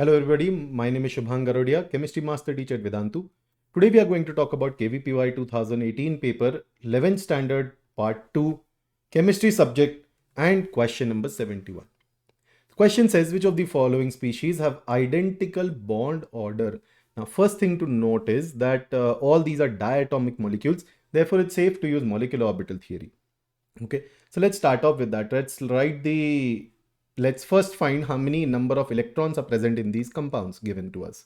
Hello everybody, my name is Shubhang Garodia, Chemistry Master Teacher at Vedantu. Today we are going to talk about KVPY 2018 paper 11th standard part 2 chemistry subject and question number 71. The question says which of the following species have identical bond order. Now first thing to note is that all these are diatomic molecules, therefore it's safe to use molecular orbital theory. Okay, so let's start off with that. Let's first find how many number of electrons are present in these compounds given to us.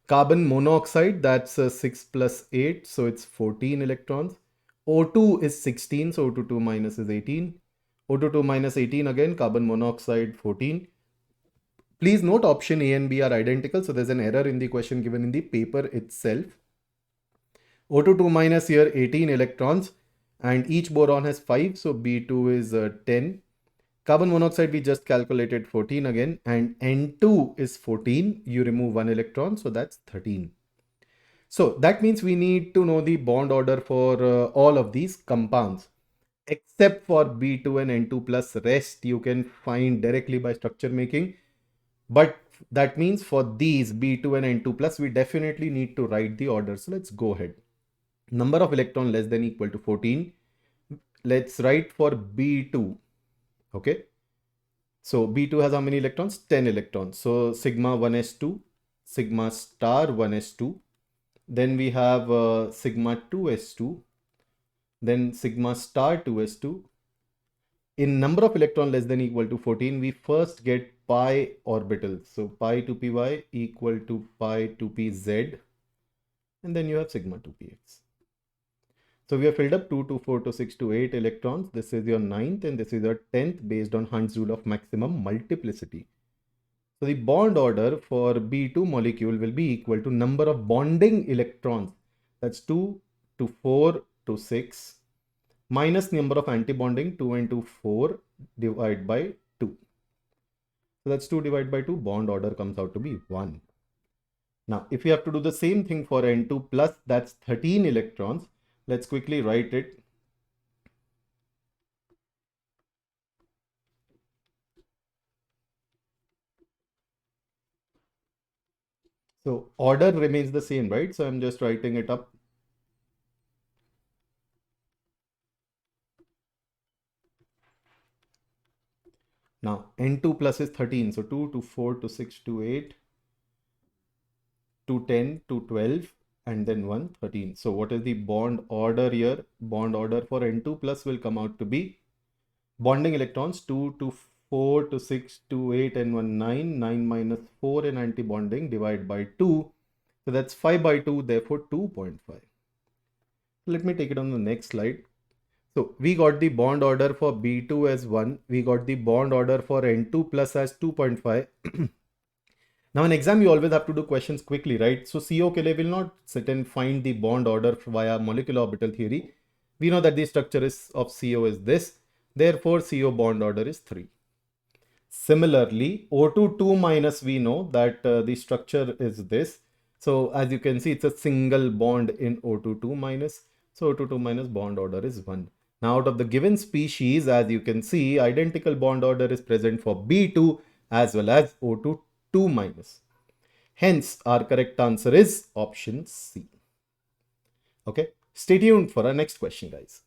Carbon monoxide, that's 6 plus 8, so it's 14 electrons. O2 is 16, so O2 minus is 18. O2 minus 18 again, carbon monoxide 14. Please note option A and B are identical, so there's an error in the question given in the paper itself. O2 minus here 18 electrons and each boron has 5, so B2 is 10. Carbon monoxide we just calculated 14 again, and N2 is 14. You remove 1 electron, so that's 13. So that means we need to know the bond order for all of these compounds. Except for B2 and N2 plus, rest you can find directly by structure making. But that means for these B2 and N2 plus, we definitely need to write the order. So let's go ahead. Number of electron less than equal to 14. Let's write for B2. Okay. So B2 has how many electrons? 10 electrons. So sigma 1s2, sigma star 1s2. Then we have sigma 2s2. Then sigma star 2s2. In number of electron less than equal to 14, we first get pi orbitals. So pi 2py equal to pi 2pz. And then you have sigma 2px. So we have filled up 2 to 4 to 6 to 8 electrons. This is your 9th and this is your 10th based on Hund's rule of maximum multiplicity. So the bond order for B2 molecule will be equal to number of bonding electrons. That's 2 to 4 to 6 minus number of antibonding 2 into 4 divided by 2. So that's 2 divided by 2. Bond order comes out to be 1. Now if you have to do the same thing for N2 plus, that's 13 electrons. Let's quickly write it. So order remains the same, right? So I'm just writing it up. Now N2 plus is 13. So 2 to 4 to 6 to 8 to 10 to 12 and then 1, 13. So what is the bond order here? Bond order for N2 plus will come out to be bonding electrons 2 to 4 to 6 to 8 and 1, 9. 9 minus 4 in antibonding divided by 2. So that's 5 by 2, therefore 2.5. Let me take it on the next slide. So we got the bond order for B2 as 1. We got the bond order for N2 plus as 2.5. Now in exam, you always have to do questions quickly, right? So CO ke liye will not sit and find the bond order via molecular orbital theory. We know that the structure of CO is this. Therefore, CO bond order is 3. Similarly, O2 2 minus, we know that the structure is this. So as you can see, it's a single bond in O2 2 minus. So O2 2 minus bond order is 1. Now out of the given species, as you can see, identical bond order is present for B2 as well as O2 2 minus. Hence, our correct answer is option C. Okay, stay tuned for our next question, guys.